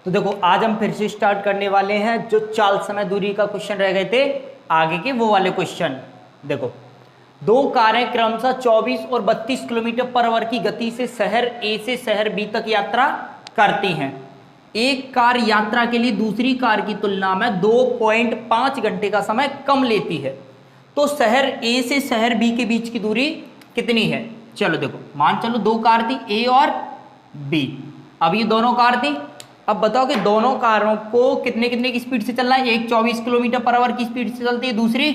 तो देखो आज हम फिर से स्टार्ट करने वाले हैं जो चाल समय दूरी का क्वेश्चन रह गए थे आगे के वो वाले क्वेश्चन। देखो दो कारें क्रमशः 24 और 32 किलोमीटर पर आवर की गति से शहर ए से शहर बी तक यात्रा करती हैं। एक कार यात्रा के लिए दूसरी कार की तुलना में 2.5 घंटे का समय कम लेती है, तो शहर ए से शहर बी के बीच की दूरी कितनी है। चलो देखो मान चलो दो कार थी ए और बी। अब ये दोनों कार थी, अब बताओ कि दोनों कारों को कितने कितने की स्पीड से चलना है। एक 24 किलोमीटर पर आवर की स्पीड से चलती है, दूसरी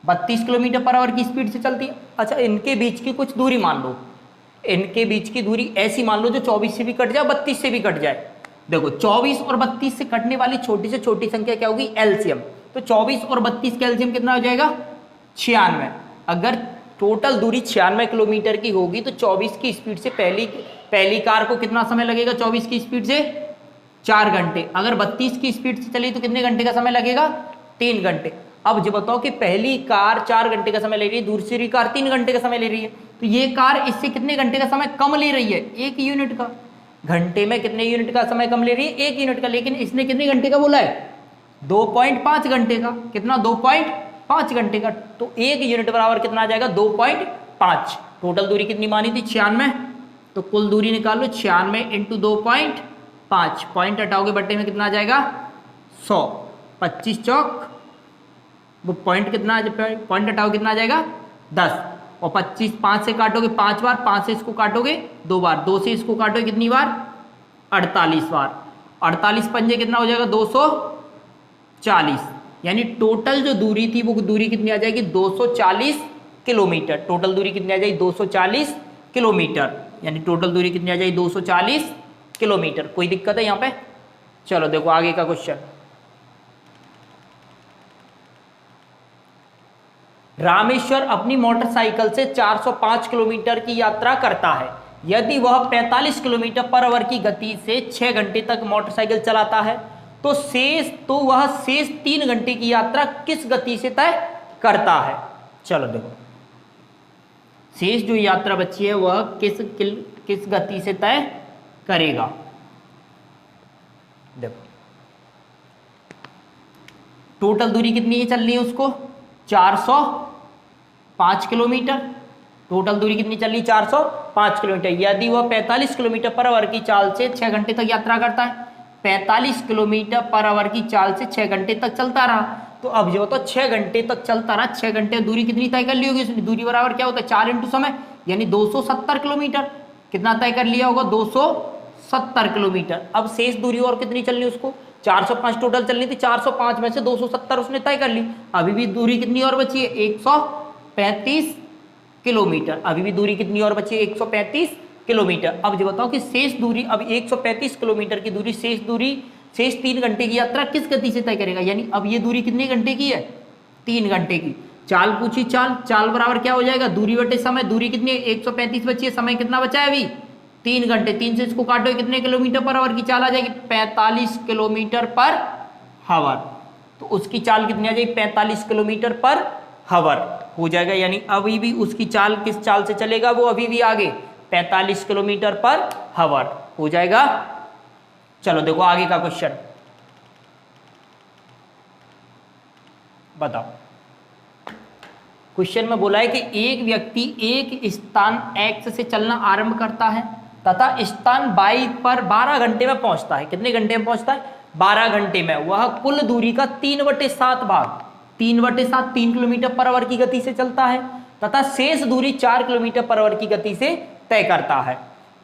32 किलोमीटर पर आवर की स्पीड से चलती है। अच्छा इनके बीच की कुछ दूरी मान लो, इनके बीच की दूरी ऐसी मान लो जो 24 से भी कट जाए 32 से भी कट जाए। देखो 24 और 32 से कटने वाली छोटी से छोटी संख्या क्या होगी, एलसीएम। तो 24 और 32 का एलसीएम कितना हो जाएगा, 96। अगर टोटल दूरी 96 किलोमीटर की होगी तो 24 की स्पीड से पहली कार को कितना समय लगेगा, 24 की स्पीड से 4 घंटे। अगर 32 की स्पीड से चली तो कितने घंटे का समय लगेगा, 3 घंटे। अब जो बताओ कि पहली कार 4 घंटे का समय ले रही है, दूसरी कार 3 घंटे का समय ले रही है, तो ये कार इससे कितने घंटे का समय कम ले रही है, 1 यूनिट का। घंटे में कितने यूनिट का समय कम ले रही है, 1 यूनिट का। लेकिन इसने कितने घंटे का बोला है, 2.5 घंटे का। कितना, 2.5 घंटे का। तो 1 यूनिट बराबर कितना आ जाएगा, 2.5। टोटल दूरी कितनी मानी थी, 96। तो कुल दूरी निकाल लो, 96 इंटू 2.5। पॉइंट हटाओगे बट्टे में कितना आ जाएगा, 100। 25 चौक वो पॉइंट कितना, पॉइंट हटाओगे कितना आ जाएगा, 10। और 25 5 से काटोगे 5 बार, 5 से इसको काटोगे 2 बार, 2 से इसको काटोगे कितनी बार, 48 बार। 48 पंजे कितना हो जाएगा, 240। यानी टोटल जो दूरी थी वो दूरी कितनी आ जाएगी, 240 किलोमीटर। टोटल दूरी कितनी आ जाएगी, 240 किलोमीटर। यानी टोटल दूरी कितनी आ जाएगी, 240 किलोमीटर। कोई दिक्कत है यहाँ पे। चलो देखो आगे का क्वेश्चन। रामेश्वर अपनी मोटरसाइकिल से 405 किलोमीटर की यात्रा करता है। यदि वह 45 किलोमीटर पर आवर की गति से 6 घंटे तक मोटरसाइकिल चलाता है तो वह शेष 3 घंटे की यात्रा किस गति से तय करता है। चलो देखो शेष जो यात्रा बची है वह किस गति से तय करेगा। देखो टोटल दूरी कितनी है चलनी है उसको, 405 किलोमीटर। टोटल दूरी कितनी चल रही, 405 किलोमीटर। यदि वह 45 किलोमीटर पर आवर की चाल से 6 घंटे तक यात्रा करता है, 45 किलोमीटर पर आवर की चाल से 6 घंटे तक चलता रहा, तो अब जो तो 6 घंटे तक चलता रहा, 6 घंटे दूरी कितनी तय कर ली होगी उसने। दूरी बराबर क्या होता है, 4 इंटू समय, यानी 270 किलोमीटर। कितना तय कर लिया होगा, 270 किलोमीटर। अब शेष दूरी और कितनी चलनी उसको, 405 टोटल चलनी थी, 405 में से 270 उसने तय कर ली। अभी भी दूरी कितनी और बची है, 135 किलोमीटर। अभी भी दूरी कितनी और बची है, 135 किलोमीटर। अब जो बताओ कि शेष दूरी, अब 135 किलोमीटर की दूरी, शेष 3 घंटे की यात्रा किस गति से तय करेगा। यानी अब ये दूरी कितने घंटे की है, 3 घंटे की। चाल पूछी, चाल बराबर क्या हो जाएगा, दूरी बटे समय। दूरी कितनी है, 135 बची है, समय कितना बचा है अभी, 3 घंटे। 3 से इसको काटो कितने किलोमीटर पर आवर की चाल आ जाएगी, 45 किलोमीटर पर आवर। तो उसकी चाल कितनी आ जाएगी, 45 किलोमीटर पर आवर हो जाएगा। यानी अभी भी उसकी चाल किस चाल से चलेगा, वो अभी भी आगे 45 किलोमीटर पर आवर हो जाएगा। चलो देखो आगे का क्वेश्चन बताओ। क्वेश्चन में बोला है कि एक व्यक्ति एक स्थान X से चलना आरंभ करता है तथा स्थान Y पर 12 घंटे में पहुंचता है। कितने घंटे में पहुंचता है, 12 घंटे में। वह कुल दूरी का 3/7 भाग, 3/7 3 किलोमीटर पर आवर की गति से चलता है तथा शेष दूरी 4 किलोमीटर पर आवर की गति से तय करता है।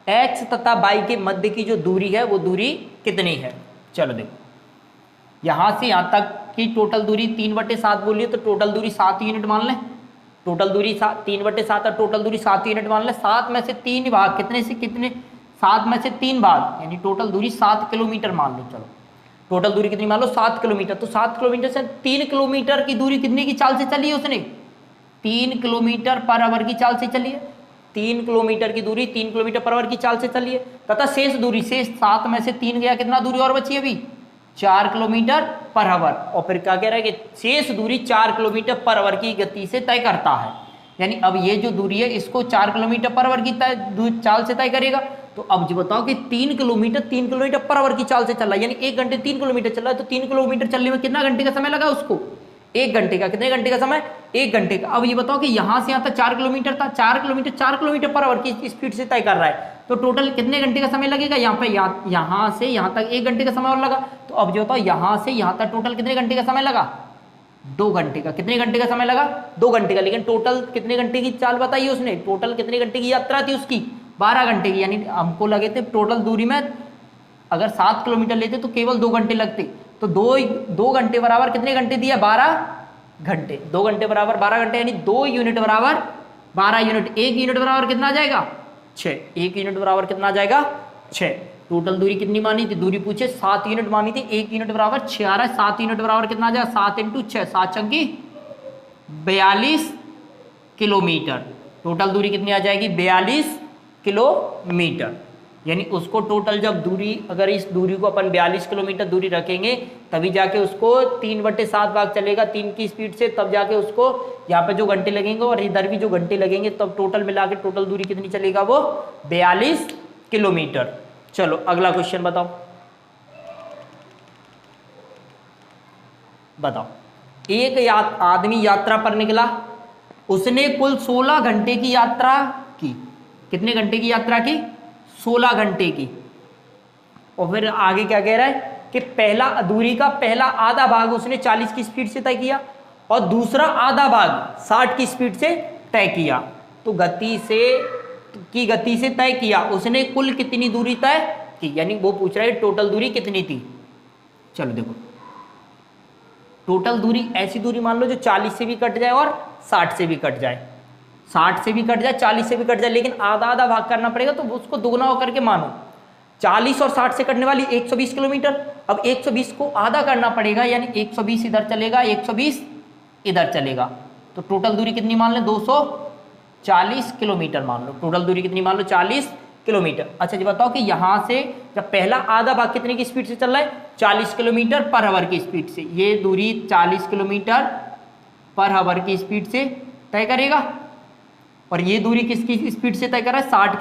X तथा Y के मध्य की जो दूरी है वो दूरी कितनी है। चलो देखो यहां से यहां तक की टोटल दूरी 3/7 बोलिए तो टोटल दूरी 7 यूनिट मान लें। टोटल दूरी 3/7 और टोटल दूरी 7 यूनिट मान लें। 7 में से 3 भाग कितने से कितने, 7 में से 3 भाग, यानी टोटल दूरी 7 किलोमीटर मान लो। चलो टोटल दूरी कितनी मान लो, 7 किलोमीटर। तो 7 किलोमीटर से 3 किलोमीटर की दूरी कितने की चाल से चली है उसने, 3 किलोमीटर पर आवर की चाल से चली है। 3 किलोमीटर की दूरी 3 किलोमीटर पर आवर की चाल से चली है तथा शेष दूरी, शेष 7 में से 3 गया, कितना दूरी और बची है अभी, 4 किलोमीटर पर आवर। और फिर क्या कह रहा है कि शेष दूरी 4 किलोमीटर पर आवर की गति से तय करता है। यानी अब ये जो दूरी है इसको 4 किलोमीटर पर आवर की चाल से तय करेगा। तो अब जो बताओ कि 3 किलोमीटर पर आवर की चाल से चल रहा है, यानी 1 घंटे 3 किलोमीटर चल रहा है, तो 3 किलोमीटर चलने में कितना घंटे का समय लगा उसको? 1 घंटे का। कितने घंटे का समय? 1 घंटे का। अब ये बताओ कि यहां से यहां तक 4 किलोमीटर था, 4 किलोमीटर पर आवर की स्पीड से तय कर रहा है, तो टोटल कितने घंटे का समय लगेगा? यहाँ पे यहां से यहां तक 1 घंटे का समय और लगा। तो अब जो बताओ यहां से यहां तक टोटल कितने घंटे का समय लगा? 2 घंटे का। कितने घंटे का समय लगा? 2 घंटे का। लेकिन टोटल कितने घंटे की चाल बताई उसने? टोटल कितने घंटे की यात्रा थी उसकी? 12 घंटे की। यानी हमको लगे थे टोटल दूरी में अगर 7 किलोमीटर लेते तो केवल 2 घंटे लगते, तो 2 घंटे बराबर कितने घंटे दिया? 12 घंटे। 2 घंटे बराबर 12 घंटे, यानी 2 यूनिट बराबर 12 यूनिट। 1 यूनिट बराबर कितना आ जाएगा? 6। 1 यूनिट बराबर कितना आ जाएगा? 6। टोटल दूरी कितनी मानी थी? दूरी पूछे 7 यूनिट मानी थी। 1 यूनिट बराबर 6 आ रहा है। 7 यूनिट बराबर कितना आ जाएगा? 7 × 6, 7 चंकी 42 किलोमीटर। टोटल दूरी कितनी आ जाएगी? 42 किलोमीटर। यानी उसको टोटल जब दूरी, अगर इस दूरी को अपन 42 किलोमीटर दूरी रखेंगे तभी जाके उसको 3/7 भाग चलेगा 3 की स्पीड से, तब जाके उसको यहाँ पे जो घंटे लगेंगे और इधर भी जो घंटे लगेंगे, तब टोटल मिला के टोटल दूरी कितनी चलेगा? वो 42 किलोमीटर। चलो अगला क्वेश्चन बताओ। बताओ, एक आदमी यात्रा पर निकला, उसने कुल 16 घंटे की यात्रा की। कितने घंटे की यात्रा की? 16 घंटे की। और फिर आगे क्या कह रहा है कि पहला दूरी का पहला आधा भाग उसने 40 की स्पीड से तय किया और दूसरा आधा भाग 60 की स्पीड से तय किया। तो गति से तय किया उसने कुल कितनी दूरी तय की? यानी वो पूछ रहा है टोटल दूरी कितनी थी। चलो देखो, टोटल दूरी ऐसी दूरी मान लो जो 40 से भी कट जाए और 60 से भी कट जाए, 60 से भी कट जाए, 40 से भी कट जाए, लेकिन आधा आधा भाग करना पड़ेगा, तो उसको दुगना होकर के मानो। 40 और 60 से कटने वाली 120 किलोमीटर। अब 120 को आधा करना पड़ेगा, यानी 120 इधर चलेगा, 120 इधर चलेगा, तो टोटल दूरी कितनी मान लो? 240 किलोमीटर मान लो। टोटल दूरी कितनी मान लो? 40 किलोमीटर। अच्छा जी बताओ कि यहां से जब पहला आधा भाग कितने की स्पीड से चल रहा है? 40 किलोमीटर पर आवर की स्पीड से। ये दूरी 40 किलोमीटर पर आवर की स्पीड से तय करेगा, और ये दूरी किसकी स्पीड से तय कर रहा है? 60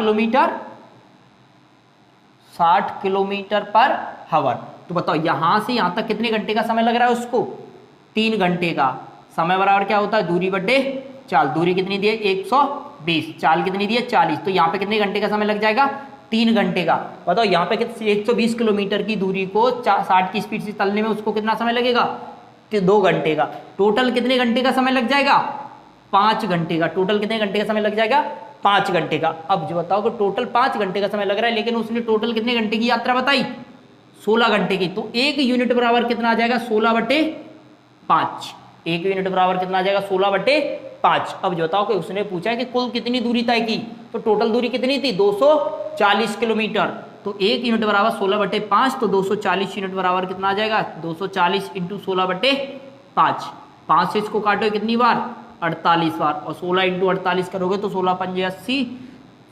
किलोमीटर पर आवर। तो बताओ यहां से यहां तक कितने घंटे का समय लग रहा है उसको? 3 घंटे का। समय बराबर क्या होता है? दूरी बटे चाल। दूरी कितनी दी है? 120। चाल कितनी दी है? 40। तो यहाँ पे कितने घंटे का समय लग जाएगा? 3 घंटे का। बताओ यहाँ पे 120 किलोमीटर की दूरी को 60 की स्पीड से चलने में उसको कितना समय लगेगा? 2 घंटे का। टोटल कितने घंटे का समय लग जाएगा? 5 घंटे का। टोटल कितने घंटे का समय लग जाएगा? 5 घंटे का। अब जो बताओ कि टोटल 5 घंटे का समय लग रहा है, लेकिन उसने टोटल कितने घंटे की यात्रा बताई? 16 घंटे की। तो 1 यूनिट बराबर कितना आ जाएगा? 16/5। 1 यूनिट बराबर कितना आ जाएगा? 16/5। अब जो बताओ कि उसने पूछा है कि कुल कितनी दूरी तय की, तो टोटल दूरी कितनी थी? 240 किलोमीटर। तो 1 यूनिट बराबर 16/5, तो 240 यूनिट बराबर कितना आ जाएगा? 240 × 16/5। 5 से इसको काटो कितनी बार? 48 बार। और 16 × 48 करोगे तो 16 × 5 = 80,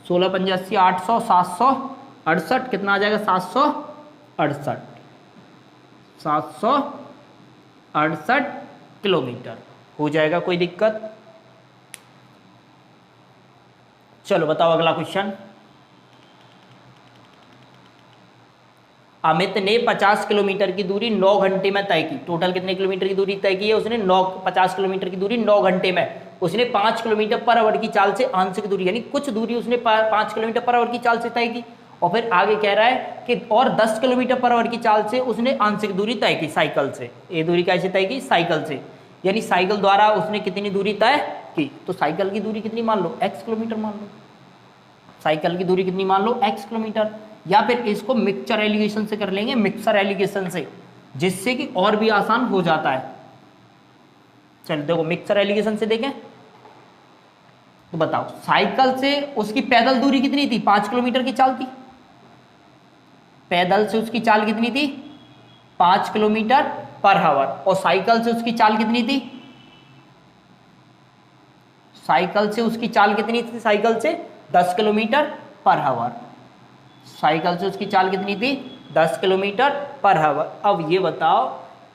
16 × 5 = 80, 800, 768 कितना आ जाएगा? 768 किलोमीटर हो जाएगा। कोई दिक्कत? चलो बताओ अगला क्वेश्चन। अमित ने 50 किलोमीटर की दूरी 9 घंटे में तय की। टोटल कितने किलोमीटर की दूरी तय की है उसने? 50 किलोमीटर की दूरी 9 घंटे में। उसने 5 किलोमीटर पर आवर की चाल से आंशिक दूरी, यानी कुछ दूरी उसने 5 किलोमीटर पर आवर की चाल से तय की, और फिर आगे कह रहा है कि और 10 किलोमीटर पर आवर की चाल से उसने आंशिक दूरी तय की साइकिल से। ये दूरी कैसे तय की? साइकिल से। यानी साइकिल द्वारा उसने कितनी दूरी तय की? तो साइकिल की दूरी कितनी मान लो? x किलोमीटर मान लो। साइकिल की दूरी कितनी मान लो? x kilometre. या फिर इसको मिक्सचर एलिगेशन से कर लेंगे, मिक्सर एलिगेशन से, जिससे कि और भी आसान हो जाता है। चलो देखो मिक्सर एलिगेशन से देखें तो बताओ, साइकिल से उसकी पैदल दूरी कितनी थी? 5 किलोमीटर की चाल थी। पैदल से उसकी चाल कितनी थी? 5 किलोमीटर पर आवर। और साइकिल से उसकी चाल कितनी थी? साइकिल से उसकी चाल कितनी थी? साइकिल से 10 किलोमीटर पर आवर। साइकिल से उसकी चाल कितनी थी? 10 किलोमीटर पर आवर। अब ये बताओ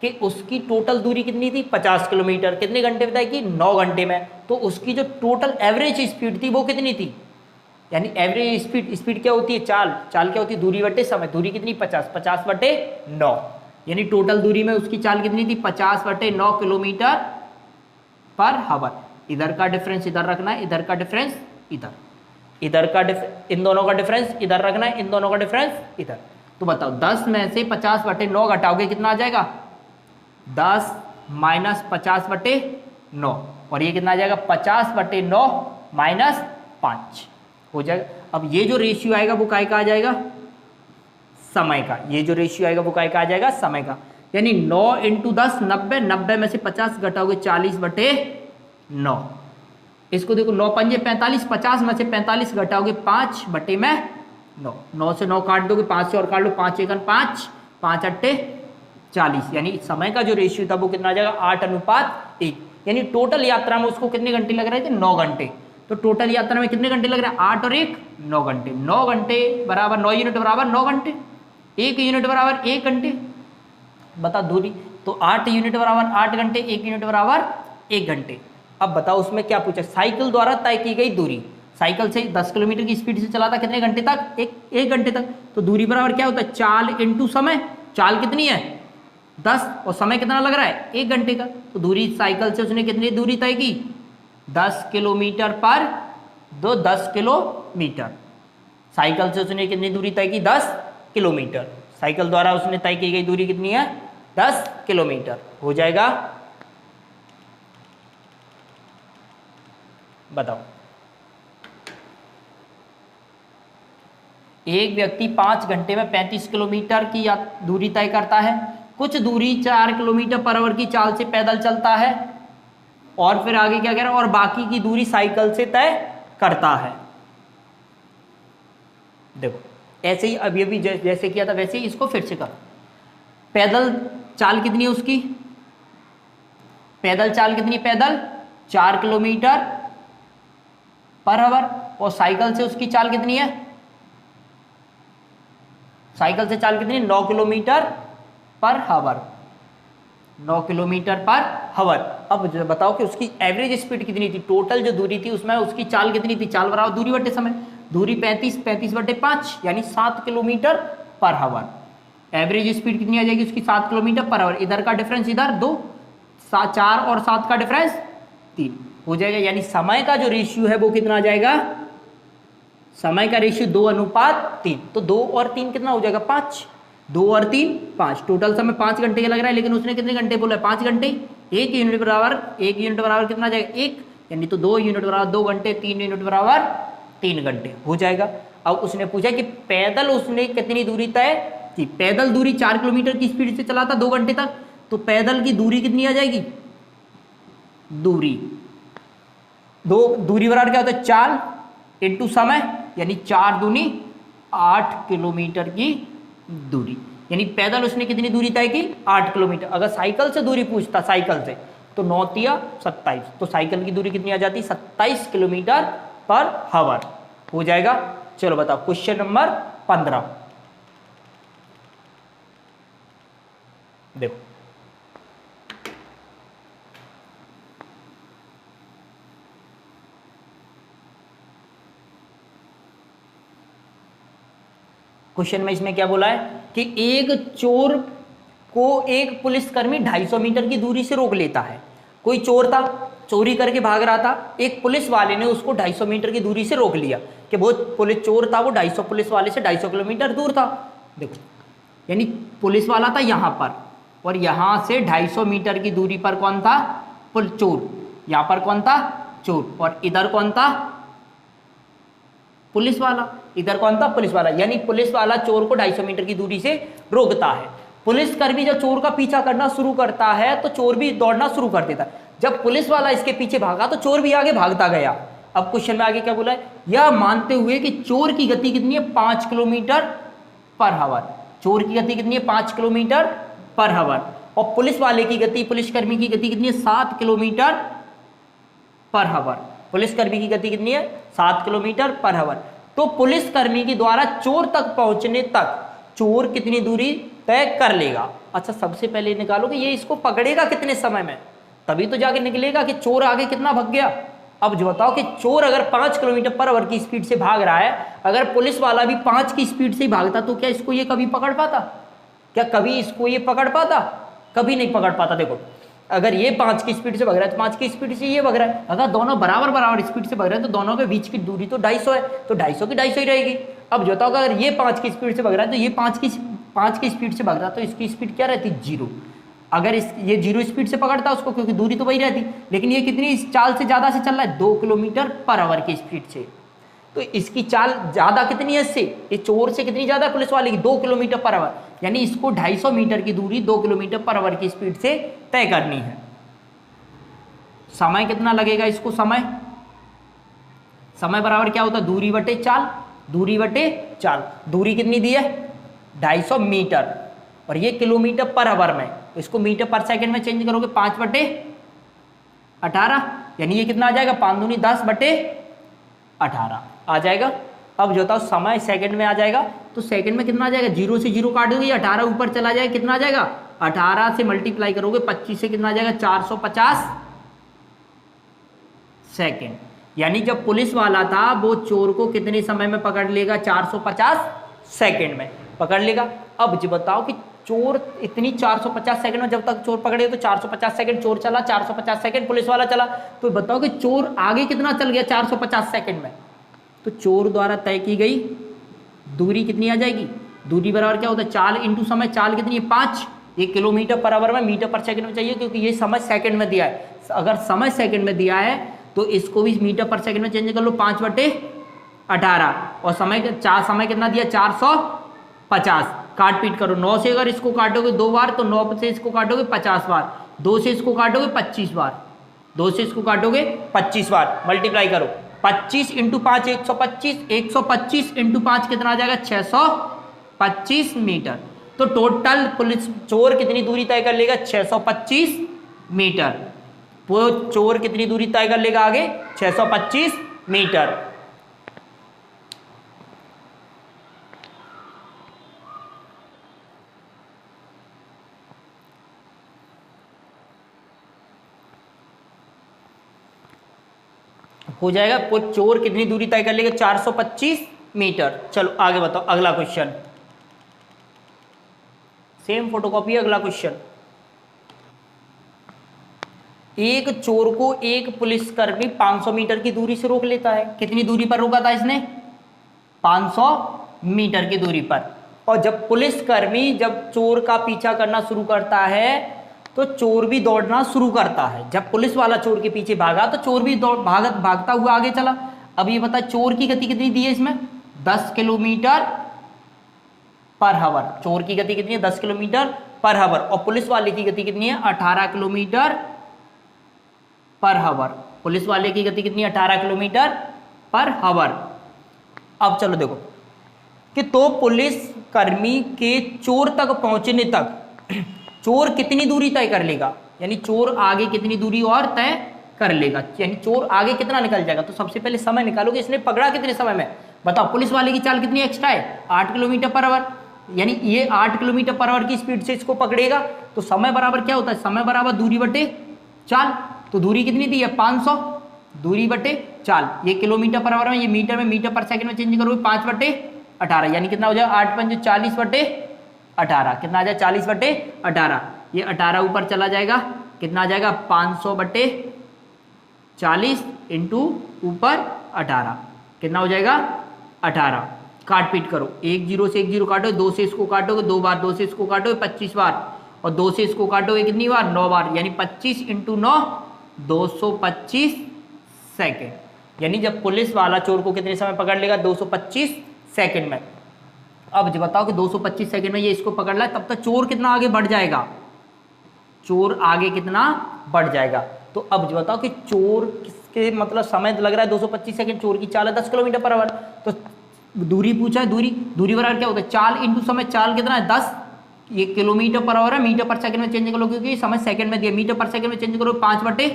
कि उसकी टोटल दूरी कितनी थी? 50 किलोमीटर। कितने घंटे में तय की? 9 घंटे में। तो उसकी जो टोटल एवरेज स्पीड थी वो कितनी थी? यानी एवरेज स्पीड, स्पीड क्या होती है? चाल, चाल क्या होती है? दूरी बटे समय। दूरी कितनी? 50, 50 बटे 9, यानी टोटल दूरी में उसकी चाल कितनी थी? 50 बटे 9 किलोमीटर पर हावर। इधर का डिफरेंस इधर रखना है, इधर का डिफरेंस इधर, इधर का इन दोनों का डिफरेंस इधर रखना है, इन दोनों का डिफरेंस इधर। तो बताओ 10 में से 50 बटे 9 घटाओगे कितना आ जाएगा? 10 माइनस 50 बटे 9, और ये कितना आ जाएगा? 50 बटे 9 माइनस 5 हो जाएगा। अब ये जो रेशियो आएगा वो काय का आ जाएगा? समय का। ये जो रेशियो आएगा वो काय का आ जाएगा? समय का। यानी 9 इंटू 10 90, 90 में से 50 घटाओगे 40 बटे 9। इसको देखो 9 पंजे 45, 50 में से 45 घटाओगे 5 बटे में 9, 9 से 9 काट दोगे, 5 से और काट लो, 5 एकन 5, 5 अट्टे 40, यानी समय का जो रेशियो था वो कितना आ जाएगा? 8:1। यानी टोटल यात्रा में उसको कितने घंटे लग रहे थे? 9 घंटे। तो टोटल यात्रा में कितने घंटे लग रहे हैं? 8 और 1 9 घंटे। 9 घंटे बराबर 9 यूनिट बराबर 9 घंटे, 1 यूनिट बराबर 1 घंटे। बता दूरी, तो 8 यूनिट बराबर 8 घंटे, 1 यूनिट बराबर 1 घंटे। अब बताओ उसमें क्या पूछा? साइकिल द्वारा तय की गई दूरी, साइकिल से 10 किलोमीटर की स्पीड से चलाता कितने घंटे तक? 1 घंटे तक। तो दूरी बराबर क्या होता है? चाल इंटू समय। चाल कितनी है? 10, और समय कितना लग रहा है? 1 घंटे का। तो दूरी साइकिल से उसने कितनी दूरी तय की? 10 किलोमीटर पर 10 किलोमीटर। साइकिल से उसने कितनी दूरी तय की? 10 किलोमीटर। साइकिल द्वारा उसने तय की गई दूरी कितनी है? 10 किलोमीटर हो जाएगा। बताओ एक व्यक्ति 5 घंटे में 35 किलोमीटर की दूरी तय करता है। कुछ दूरी 4 किलोमीटर पर आवर की चाल से पैदल चलता है, और फिर आगे क्या कह रहा है? और बाकी की दूरी साइकिल से तय करता है। देखो ऐसे ही अभी अभी जैसे किया था वैसे ही इसको फिर से करो। पैदल चाल कितनी है उसकी? पैदल चाल कितनी? पैदल 4 किलोमीटर पर आवर, और साइकिल से उसकी चाल कितनी है? साइकिल से चाल कितनी? 9 किलोमीटर पर हावर, 9 किलोमीटर पर हावर। अब बताओ कि उसकी एवरेज स्पीड कितनी थी? टोटल जो दूरी थी उसमें उसकी चाल कितनी थी? चाल बराबर दूरी बटे समय। दूरी 35, 35 बटे 5 यानी 7 किलोमीटर पर हावर। एवरेज स्पीड कितनी आ जाएगी उसकी? 7 किलोमीटर पर हावर। इधर का डिफरेंस इधर 2, 4 और 7 का डिफरेंस 3 हो जाएगा। यानी समय का जो रेशियो है वो कितना आ जाएगा? समय का रेशियो 2:3। तो 2 और 3 कितना हो जाएगा? 5। 2 और 3 5। टोटल समय 5 घंटे का लग रहा है, लेकिन उसने कितने घंटे बोला है? 5 घंटे। 1 यूनिट बराबर कितना आ जाएगा? 1, यानी तो 2 यूनिट बराबर 2 घंटे, 3 यूनिट बराबर 3 घंटे हो जाएगा। अब उसने पूछा कि पैदल उसने कितनी दूरी तय की? पैदल दूरी 4 किलोमीटर की स्पीड से चला था 2 घंटे तक, तो पैदल की दूरी कितनी आ जाएगी? दूरी बराबर क्या होता है? चाल इंटू समय, यानी 4 दूनी 8 किलोमीटर की दूरी। यानी पैदल उसने कितनी दूरी तय की? 8 किलोमीटर। अगर साइकिल से दूरी पूछता, साइकिल से, तो 9 तिया 27, तो साइकिल की दूरी कितनी आ जाती? 27 किलोमीटर पर हावर हो जाएगा। चलो बताओ क्वेश्चन नंबर 15 देखो। क्वेश्चन में इसमें क्या बोला है कि एक चोर को एक पुलिसकर्मी 250 मीटर की दूरी से रोक लेता है। कोई चोर था, चोरी करके भाग रहा था, एक पुलिस वाले ने उसको 250 मीटर की दूरी से रोक लिया कि वो पुलिस चोर था, वो 250 पुलिस वाले से 250 किलोमीटर दूर था। देखो यानी पुलिस वाला था यहाँ पर, और यहाँ से 250 मीटर की दूरी पर कौन था? चोर। यहाँ पर कौन था? चोर। और इधर कौन था? पुलिस वाला। इधर कौन था? पुलिस वाला। यानी पुलिस वाला चोर को 250 मीटर की दूरी से रोकता है। पुलिसकर्मी जब चोर का पीछा करना शुरू करता है तो चोर भी दौड़ना शुरू कर देता है। जब पुलिस वाला इसके पीछे भागा तो चोर भी आगे भागता गया। अब क्वेश्चन में आगे क्या बोला है? यह मानते हुए कि चोर की गति कितनी है? 5 किलोमीटर पर हावर। चोर की गति कितनी है? 5 किलोमीटर पर हावर। और पुलिस वाले की गति, पुलिसकर्मी की गति कितनी है? 7 किलोमीटर पर हावर। पुलिसकर्मी की गति कितनी है? 7 किलोमीटर पर हावर। तो पुलिसकर्मी के द्वारा चोर तक पहुंचने तक चोर कितनी दूरी तय कर लेगा? अच्छा सबसे पहले निकालो कि ये इसको पकड़ेगा कितने समय में, तभी तो जाके निकलेगा कि चोर आगे कितना भाग गया। अब जो बताओ कि चोर अगर 5 किलोमीटर पर आवर की स्पीड से भाग रहा है, अगर पुलिस वाला भी 5 की स्पीड से ही भागता तो क्या इसको ये कभी पकड़ पाता? क्या कभी इसको ये पकड़ पाता? कभी नहीं पकड़ पाता। देखो अगर ये 5 की स्पीड से भाग रहा है तो 5 की स्पीड से ये भाग रहा है, अगर दोनों बराबर बराबर स्पीड से भाग रहे हैं तो दोनों के बीच की दूरी तो 250 है, तो 250 की 250 ही रहेगी। अब जो बताओ अगर ये 5 की स्पीड से भाग रहा है तो ये 5 की स्पीड से भाग रहा है तो इसकी स्पीड क्या रहती? 0। अगर ये 0 स्पीड से पकड़ता उसको, क्योंकि दूरी तो वही रहती, लेकिन ये कितनी चाल से ज्यादा से चल रहा है? 2 किलोमीटर पर आवर की स्पीड से। तो इसकी चाल ज्यादा कितनी है इससे? ये चोर से कितनी ज्यादा है पुलिस वाले की? 2 किलोमीटर पर आवर, यानी इसको 250 मीटर की दूरी 2 किलोमीटर पर आवर की स्पीड से तय करनी है। समय कितना लगेगा इसको? समय बराबर क्या होता है? दूरी बटे चाल। दूरी बटे चाल, दूरी कितनी दी है? 250 मीटर, और ये किलोमीटर पर आवर में, इसको मीटर पर सेकंड में चेंज करोगे 5 बटे 18, यानी ये कितना आ जाएगा? 5 दूनी 10 बटे 18 आ जाएगा। अब जो था समय सेकंड में आ जाएगा, तो सेकंड में कितना आ जाएगा? 0 से 0 काट दोगे, 18 ऊपर चला जाएगा, कितना आ जाएगा? 18 से मल्टीप्लाई करोगे 25 से कितना आ जाएगा? 450 सेकंड। यानी जब पुलिस वाला था वो चोर को कितने समय में पकड़ लेगा? 450 सेकंड में पकड़ लेगा। अब जो बताओ कि चोर इतनी 450 सेकंड में जब तक चोर पकड़े तो 450 सेकंड चोर चला, 450 सेकंड पुलिस वाला चला, तो बताओ कि चोर आगे कितना चल गया 450 सेकंड में? तो चोर द्वारा तय की गई दूरी कितनी आ जाएगी? दूरी बराबर क्या होता है? चाल इंटू समय। चाल कितनी है? 5। ये किलोमीटर पर आवर में मीटर पर सेकंड में चाहिए, क्योंकि ये समय सेकंड में दिया है। अगर समय सेकंड में दिया है तो इसको भी मीटर पर सेकंड में चेंज कर लो, 5 बटे 18, और समय कितना दिया? 450। काट पीट करो, 9 से अगर इसको काटोगे 2 बार तो 9 से इसको काटोगे 50 बार, 2 से इसको काटोगे 25 बार, 2 से इसको काटोगे 25 बार, मल्टीप्लाई करो 25 इंटू 5 125, 125 इंटू 5 कितना आ जाएगा? 625 मीटर। तो टोटल पुलिस चोर कितनी दूरी तय कर लेगा? 625 मीटर। वो चोर कितनी दूरी तय कर लेगा आगे? 625 मीटर। हो जाएगा। चोर कितनी दूरी तय कर लेगा? 425 मीटर। चलो आगे बताओ अगला क्वेश्चन, सेम फोटोकॉपी अगला क्वेश्चन। एक चोर को एक पुलिसकर्मी 500 मीटर की दूरी से रोक लेता है। कितनी दूरी पर रोका था इसने? 500 मीटर की दूरी पर। और जब पुलिसकर्मी जब चोर का पीछा करना शुरू करता है तो चोर भी दौड़ना शुरू करता है। जब पुलिस वाला चोर के पीछे भागा तो चोर भी भागता हुआ आगे चला। अब ये बता चोर की गति कितनी दी है इसमें? 10 किलोमीटर पर आवर। चोर की गति कितनी है? 10 किलोमीटर पर आवर। और पुलिस वाले की गति कितनी है? 18 किलोमीटर पर आवर। पुलिस वाले की गति कितनी है? 18 किलोमीटर पर आवर। अब चलो देखो कि तो पुलिस कर्मी के चोर तक पहुंचने तक चोर कितनी दूरी तय कर लेगा, यानी चोर आगे कितनी दूरी और तय कर लेगा, यानी चोर आगे कितना निकल जाएगा। तो सबसे पहले समय निकालोगे, इसने पकड़ा कितने समय में? बताओ। पुलिस वाले की चाल कितनी एक्स्ट्रा है? 8 किलोमीटर पर आवर, यानी ये 8 किलोमीटर पर आवर की स्पीड से इसको पकड़ेगा। तो समय बराबर क्या होता है? समय बराबर दूरी बटे चाल। तो दूरी कितनी दी है? 500। दूरी बटे चाल, ये किलोमीटर पर आवर में, ये मीटर में, मीटर पर सेकंड में चेंज करोगे 5 बटे 18, यानी कितना हो जाएगा? 8 पंजे 40 बटे 18। कितना आ जाएगा? 40 बटे 18। ये 18 ऊपर चला जाएगा, कितना आ जाएगा? 500 बटे 40 इंटू ऊपर 18, कितना हो जाएगा? 18। काट पीट करो, 1 0 से 1 0 काटो, 2 से इसको काटोगे 2 बार, 2 से इसको काटोगे 25 बार, और 2 से इसको काटोगे कितनी बार? 9 बार, यानी 25 इंटू 9 225 सेकेंड। यानी जब पुलिस वाला चोर को कितने समय पकड़ लेगा? 225 सेकेंड में। अब जो बताओ कि 225 सेकेंड में ये इसको पकड़ ला है, तब तक चोर कितना आगे बढ़ जाएगा? चोर आगे कितना बढ़ जाएगा? तो अब जो बताओ कि चोर किसके मतलब समय लग रहा है 225 सेकेंड, चोर की चाल है 10 किलोमीटर पर आवर। तो दूरी पूछा है, दूरी बराबर क्या होता है? चाल इंटू समय। चाल कितना है? 10। ये किलोमीटर पर आवर है, मीटर पर सेकंड में चेंज करो क्योंकि समय सेकंड में दिया, मीटर पर सेकंड में चेंज करो 5 बटे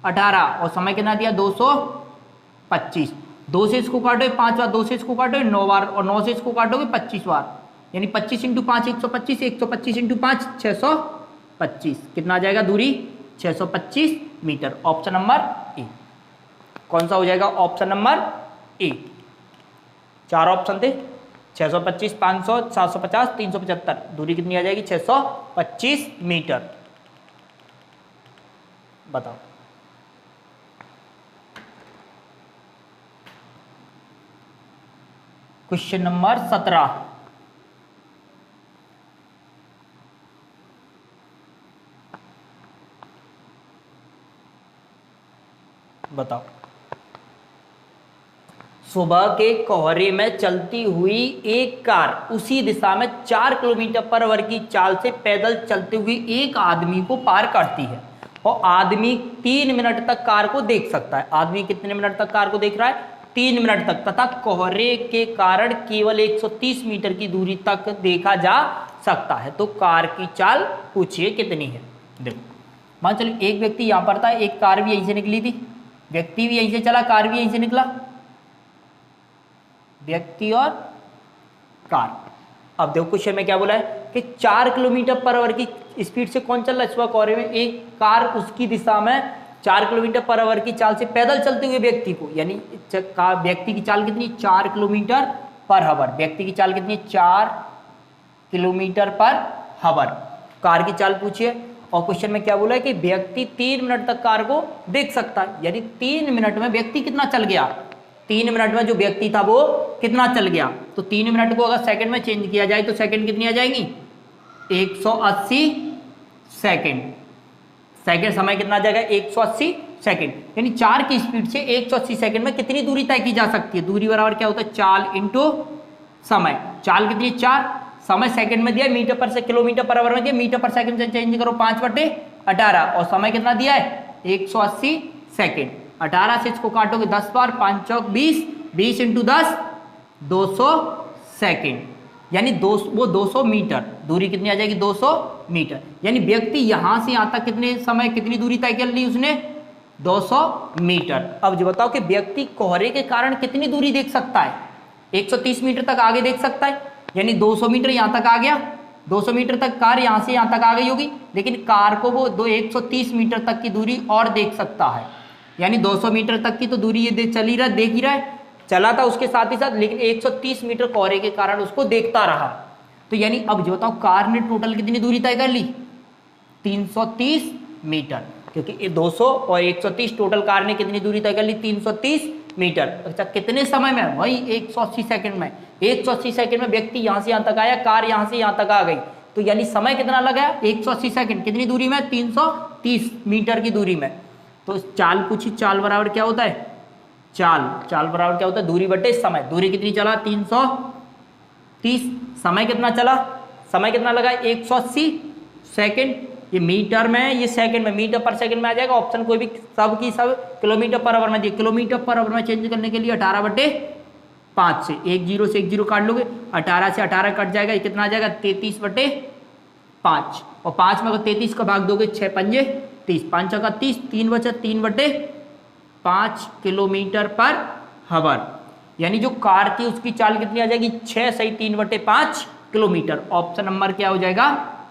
18, और समय कितना दिया? 225। 2 से इसको काटोगे 5 बार, 2 से इसको काटोगे 9 बार, और 9 से इसको काटोगे 25 बार, यानी 25 इंटू 5 125, 125 इंटू 5 625। कितना आ जाएगा दूरी? 625 मीटर। Option number A. कौन सा हो जाएगा? Option number A. 4 ऑप्शन थे, 625, 500, 750, 375। दूरी कितनी आ जाएगी? 625 मीटर। बताओ। Question number 17। बताओ। सुबह के कोहरे में चलती हुई एक कार उसी दिशा में 4 किलोमीटर पर आवर की चाल से पैदल चलते हुए एक आदमी को पार करती है और आदमी 3 मिनट तक कार को देख सकता है। आदमी कितने मिनट तक कार को देख रहा है? 3 मिनट तक, तथा कोहरे के कारण केवल 130 मीटर की दूरी तक देखा जा सकता है। तो कार की चाल पूछिए कितनी है। देखो, मान चलिए एक व्यक्ति यहां पर था, एक कार भी यहीं से निकली थी, व्यक्ति भी यहीं से चला, कार भी यहीं से निकला, व्यक्ति और कार। अब देखो क्वेश्चन में क्या बोला है कि 4 किलोमीटर पर आवर की स्पीड से कौन चल रहा है सुबह कोहरे में? एक कार उसकी दिशा में 4 किलोमीटर पर आवर की चाल से पैदल चलते हुए व्यक्ति को, यानी व्यक्ति की चाल कितनी? 4 किलोमीटर पर आवर। व्यक्ति की चाल कितनी? 4 किलोमीटर पर आवर। कार की चाल पूछिए। और क्वेश्चन में क्या बोला है कि व्यक्ति 3 मिनट तक कार को देख सकता है, यानी 3 मिनट में व्यक्ति कितना चल गया? 3 मिनट में जो व्यक्ति था वो कितना चल गया? तो 3 मिनट को अगर सेकंड में चेंज किया जाए तो सेकंड कितनी आ जाएगी? 180 सेकंड। सेकंड समय कितना आ जाएगा? 180 सेकंड। यानी 4 की स्पीड से 180 सेकंड में कितनी दूरी तय की जा सकती है? दूरी बराबर क्या होता है? चाल इंटू समय। चाल कितनी? 4, समय सेकंड में दिया, मीटर पर से किलोमीटर पर आवर में दिया, मीटर पर सेकंड से चेंज करो 5/18 और समय कितना दिया है? 180 सेकंड। 18 से इसको काटोगे 10 बार, 5 चौक 20, 20 इंटू 10 200 सेकंड, यानी वो 200 मीटर। दूरी कितनी आ जाएगी? 200 मीटर। यानी व्यक्ति यहां से यहां तक कितने समय कितनी दूरी तय कर ली उसने? 200 मीटर। अब जो बताओ कि व्यक्ति कोहरे के कारण कितनी दूरी देख सकता है? 130 मीटर तक आगे देख सकता है, यानी 200 मीटर यहां तक आ गया। 200 मीटर तक कार यहां से यहां तक आ गई होगी, लेकिन कार को वो 130 मीटर तक की दूरी और देख सकता है। यानी 200 मीटर तक की तो दूरी ये चल ही रहा, देख ही रहा है, चला था उसके साथ ही साथ, लेकिन 130 मीटर कोहरे के कारण उसको देखता रहा। तो यानी अब जो बताओ कार ने टोटल कितनी दूरी तय कर ली? 330 मीटर, क्योंकि 200 और 130 टोटल कार ने कितनी दूरी तय कर ली? 330 मीटर। अच्छा, कितने समय में? वही 180 सेकंड में। 180 सेकंड में व्यक्ति यहां से यहां तक आया, कार यहां से यहां तक आ गई, तो यानी समय कितना लगा? 180 सेकंड। कितनी दूरी में? 330 मीटर की दूरी में। तो चाल पूछी, चाल बराबर क्या होता है? चाल बराबर क्या होता है? दूरी बटे समय। दूरी कितनी चला? 330। समय कितना चला? समय कितना लगा? 180 सेकंड। ये मीटर में, ये सेकंड में, मीटर पर सेकंड में आ जाएगा। ऑप्शन कोई भी, सब की सब किलोमीटर पर आवर में दिए। किलोमीटर पर आवर में चेंज करने के लिए 18/5 से 1 0 से 1 0 काट लोगे, 18 से 18 कट जाएगा, ये कितना आ जाएगा? 33/5। और 5 में अगर 33 का भाग दोगे 6 पंजे 30, 5 का 30, 3 बचा 3/5 किलोमीटर पर आवर। यानी जो कार थी उसकी चाल कितनी आ जाएगी? 6 सही 3/5 किलोमीटर। ऑप्शन नंबर क्या हो जाएगा?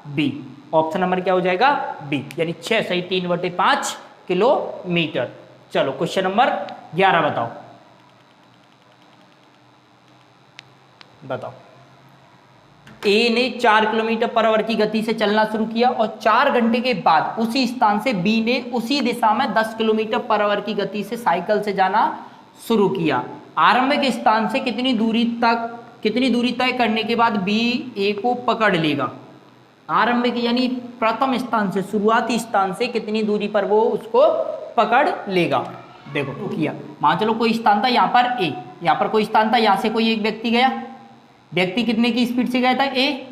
बी। ऑप्शन नंबर क्या हो जाएगा? बी, यानी 6 सही 3/5 किलोमीटर। चलो क्वेश्चन नंबर 11 बताओ। ए ने 4 किलोमीटर पर आवर की गति से चलना शुरू किया और 4 घंटे के बाद उसी स्थान से बी ने उसी दिशा में 10 किलोमीटर पर आवर की गति से साइकिल से जाना शुरू किया। आरंभिक स्थान से कितनी दूरी तय करने के बाद बी ए को पकड़ लेगा? आरंभिक यानी प्रथम स्थान से, शुरुआती स्थान से कितनी दूरी पर वो उसको पकड़ लेगा? देखो तो किया, मान चलो कोई स्थान था यहाँ पर ए, यहाँ पर कोई स्थान था, यहाँ से कोई एक व्यक्ति गया। व्यक्ति कितने की स्पीड से गया था? ए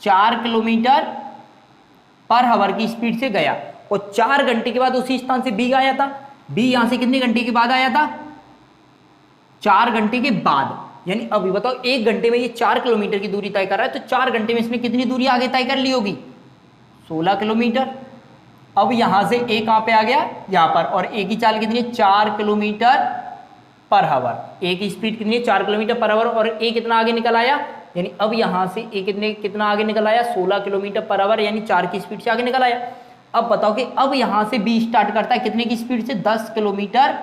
4 किलोमीटर पर आवर की स्पीड से गया और 4 घंटे के बाद उसी स्थान से बी आया था। बी यहां से कितने घंटे के बाद आया था? 4 घंटे के बाद। यानी अभी बताओ 1 घंटे में ये 4 किलोमीटर की दूरी तय कर रहा है, तो 4 घंटे में इसने कितनी दूरी आगे तय कर ली होगी? 16 किलोमीटर। अब यहां से ए कहां पे आ गया? यहां पर। और ए की चाल कितनी है? 4 किलोमीटर पर आवर। ए की स्पीड कितनी है? 4 किलोमीटर पर आवर। और ए कितना आगे निकल आया? यानी अब यहां से ए कितना आगे निकल आया? 16 किलोमीटर पर आवर, यानी 4 की स्पीड से आगे निकल आया। अब बताओ कि अब यहां से बी स्टार्ट करता है कितने की स्पीड से? 10 किलोमीटर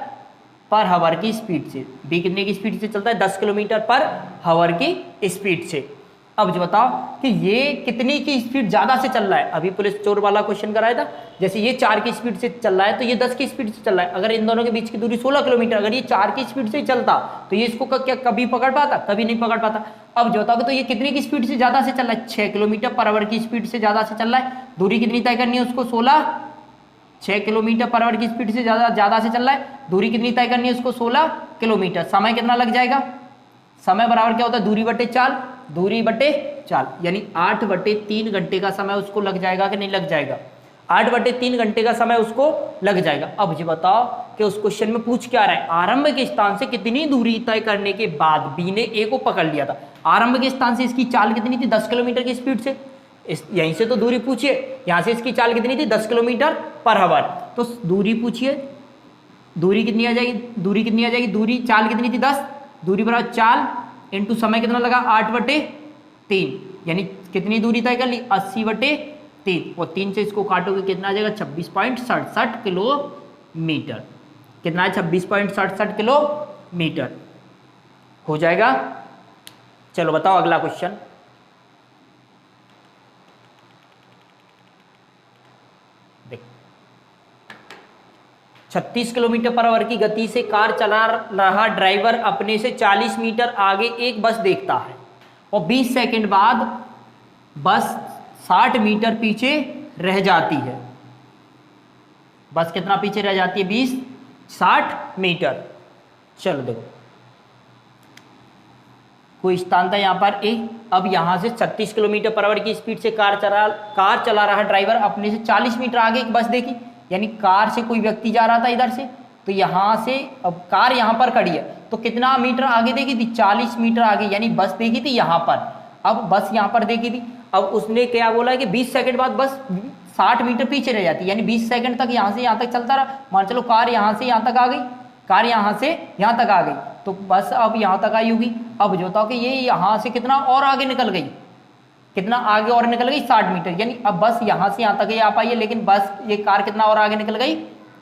पर हावर की स्पीड से। बी कितने की स्पीड से चलता है? 10 किलोमीटर पर हावर की स्पीड से। अब जो बताओ कि ये कितनी की स्पीड ज्यादा से चल रहा है। अभी पुलिस चोर वाला क्वेश्चन कराया था, जैसे ये 4 की स्पीड से चल रहा है तो ये 10 की स्पीड से चल रहा है। अगर इन दोनों के बीच की दूरी 16 किलोमीटर, अगर ये 4 की स्पीड से ही चलता तो ये इसको क्या कभी पकड़ पाता? कभी नहीं पकड़ पाता। अब जो बताओ तो ये कितनी की स्पीड से ज्यादा से चल रहा है? 6 किलोमीटर पर आवर की स्पीड से ज्यादा से चल रहा है। दूरी कितनी तय करनी है उसको? 6 किलोमीटर पर आवर की स्पीड से ज्यादा से चल रहा है। दूरी कितनी तय करनी है उसको? 16 किलोमीटर। समय कितना लग जाएगा? समय बराबर क्या होता है? दूरी बटे चाल, दूरी बटे चाल, यानी 8/3 घंटे का समय उसको लग जाएगा कि नहीं लग जाएगा? 8/3 घंटे का समय उसको लग जाएगा। अब जी बताओ कि उस क्वेश्चन में पूछ क्या रहा है? आरंभ के स्थान से कितनी दूरी तय करने के बाद बी ने ए को पकड़ लिया था। आरंभ के स्थान से इसकी चाल कितनी थी? 10 किलोमीटर की स्पीड से। यहीं से तो दूरी पूछिए, यहां से इसकी चाल कितनी थी? 10 किलोमीटर पर आवर। तो दूरी पूछिए, दूरी कितनी आ जाएगी? दूरी कितनी आ जाएगी? दूरी चाल कितनी थी? 10, दूरी बराबर चाल इंटू समय कितना लगा? 8/3, यानी कितनी दूरी तय कर ली? 80/3, और 3 से इसको काटोगे कितना आ जाएगा? 26.67 किलोमीटर। कितना है? 26.67 किलोमीटर हो जाएगा। चलो बताओ अगला क्वेश्चन। देख, 36 किलोमीटर पर आवर की गति से कार चला रहा ड्राइवर अपने से 40 मीटर आगे एक बस देखता है और 20 सेकंड बाद बस 60 मीटर पीछे रह जाती है। बस कितना पीछे रह जाती है? 60 मीटर। चलो देखो, कोई स्थान था यहाँ पर ए। अब यहाँ से 36 किलोमीटर पर आवर की स्पीड से कार चला रहा ड्राइवर अपने से 40 मीटर आगे एक बस देखी, यानी कार से कोई व्यक्ति जा रहा था इधर से, तो यहाँ से अब कार यहाँ पर खड़ी है तो कितना मीटर आगे देखी थी? 40 मीटर आगे, यानी बस देखी थी यहाँ पर। अब बस यहाँ पर देखी थी, अब उसने क्या बोला है कि 20 सेकंड बाद बस 60 मीटर पीछे रह जाती, यानी 20 सेकंड तक यहाँ से यहाँ तक चलता रहा। मान चलो कार यहाँ से यहाँ तक आ गई, कार यहाँ से यहाँ तक आ गई, तो बस अब यहाँ तक आई होगी। अब जो होता कि ये यहाँ से कितना और आगे निकल गई, कितना आगे और निकल गई? 60 मीटर, यानी अब बस यहाँ से यहाँ तक ही आ पाई है, लेकिन बस ये कार कितना और आगे निकल गई?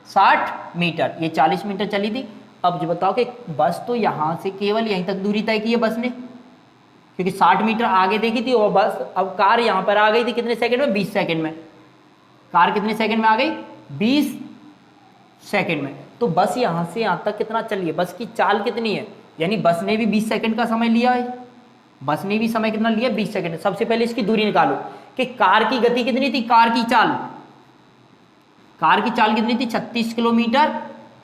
60 मीटर। ये 40 मीटर चली थी। अब जो बताओ कि बस तो यहाँ से केवल यहीं तक दूरी तय की है बस ने, क्योंकि 60 मीटर आगे देखी थी और बस अब कार यहाँ पर आ गई थी कितने सेकंड में? 20 सेकंड में। कार कितने सेकंड में आ गई? 20 सेकंड में। तो बस यहाँ से यहाँ तक कितना चली है? बस की चाल कितनी है? यानी बस ने भी 20 सेकंड का समय लिया है। बस ने भी समय कितना लिया? 20 सेकंड। सबसे पहले इसकी दूरी निकालो कि कार की गति कितनी थी? कार की चाल कितनी थी? 36 किलोमीटर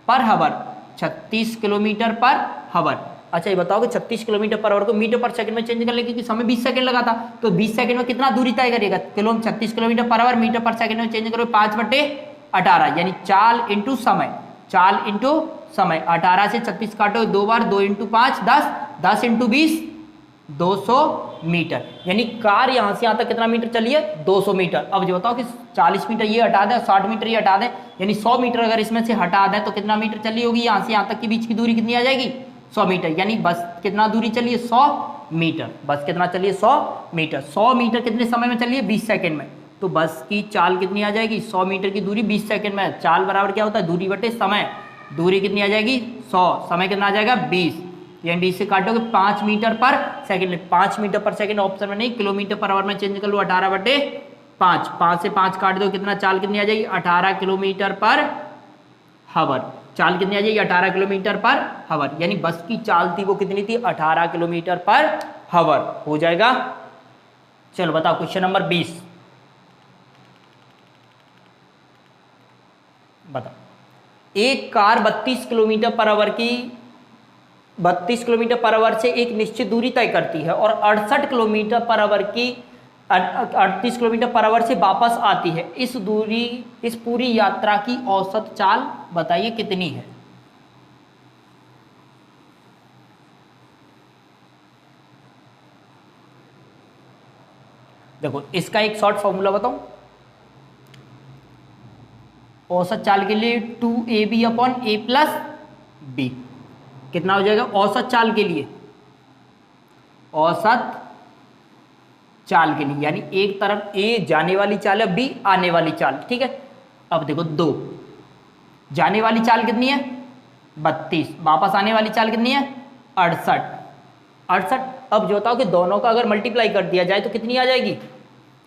पर हावर। 36 किलोमीटर पर हावर। अच्छा ये बताओ कि 36 किलोमीटर पर आवर को मीटर पर सेकंड में चेंज कर ले, क्योंकि समय 20 सेकंड लगा था, तो 20 सेकंड में कितना दूरी तय करेगा? 36 किलोमीटर पर आवर मीटर पर सेकंड में चेंज करो 5/18, यानी चाल इंटू समय। चाल इंटू समय, 18 से 36 काटो 2 बार, 2 इंटू 5 10, 10 इंटू 20 200 मीटर। यानी कार यहाँ से यहाँ तक कितना मीटर चली है? 200 मीटर। अब जो बताओ कि 40 मीटर ये हटा दें, 60 मीटर ये हटा दें, यानी 100 मीटर अगर इसमें से हटा दें तो कितना मीटर चली होगी? यहाँ से यहाँ तक के बीच की दूरी कितनी आ जाएगी? 100 मीटर। यानी बस कितना दूरी चलिए? 100 मीटर। बस कितना चलिए? 100 मीटर। 100 मीटर कितने समय में चलिए? 20 सेकंड में। तो बस की चाल कितनी आ जाएगी? 100 मीटर की दूरी 20 सेकंड में। चाल बराबर क्या होता है? दूरी बटे समय। दूरी कितनी आ जाएगी? 100, समय कितना आ जाएगा? 20, यानी 20 से काटोगे 5 मीटर पर सेकंड। 5 मीटर पर सेकंड ऑप्शन में नहीं, किलोमीटर पर आवर में चेंज कर लो। 18/5, 5 से 5 काट दो, कितना चाल कितनी आ जाएगी? 18 किलोमीटर पर हावर। चाल कितनी आ जाएगी? 18 किलोमीटर पर हावर, यानी बस की चाल थी वो कितनी थी? 18 किलोमीटर पर हावर हो जाएगा। चलो बताओ क्वेश्चन नंबर 20 बताओ। एक कार 32 किलोमीटर पर आवर से एक निश्चित दूरी तय करती है और 38 किलोमीटर पर आवर की 38 किलोमीटर पर आवर से वापस आती है। इस पूरी यात्रा की औसत चाल बताइए कितनी है? देखो इसका एक शॉर्ट फॉर्मूला बताऊं। औसत चाल के लिए 2ab/a+b कितना हो जाएगा? औसत चाल के लिए, औसत चाल के लिए, यानी एक तरफ ए जाने वाली चाल है, बी आने वाली चाल, ठीक है। अब देखो 2 जाने वाली चाल कितनी है? 32, वापस आने वाली चाल कितनी है 68, 68। अब जो बताओ कि दोनों का अगर मल्टीप्लाई कर दिया जाए तो कितनी आ जाएगी,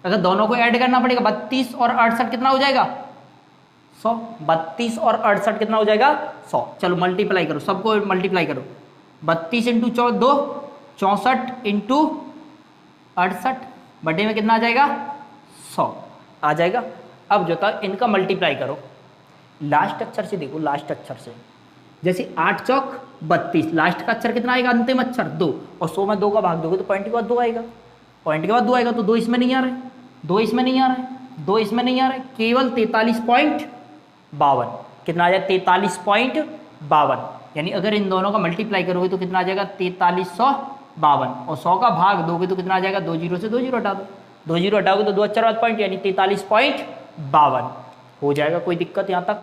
अगर दोनों को ऐड करना पड़ेगा 32 और 68 कितना हो जाएगा 100, 32 और 68 कितना हो जाएगा 100। चलो मल्टीप्लाई करो, सबको मल्टीप्लाई करो, 32 इंटू 2 64 इंटू 68 बटे में कितना आ जाएगा 100 आ जाएगा। अब जो था इनका मल्टीप्लाई करो, लास्ट अक्षर से देखो, लास्ट अक्षर से जैसे 8 चौक 32, लास्ट का अक्षर कितना आएगा अंतिम अक्षर 2, और 100 में 2 का भाग दोगे तो पॉइंट के बाद 2 आएगा, पॉइंट के बाद 2 आएगा, तो 2 इसमें नहीं आ रहे, 2 इसमें नहीं आ रहे, 2 इसमें नहीं आ रहे, केवल 43.52 कितना आ जाएगा 43.52, यानी अगर इन दोनों का मल्टीप्लाई करोगे तो कितना आ जाएगा 4352, और 100 का भाग दोगे तो कितना आ जाएगा 2 जीरो से 2 जीरो हटा दो, 2 जीरो हटाओगे तो 2 अक्षर बाद पॉइंट यानी 43.52 हो जाएगा। कोई दिक्कत यहाँ तक?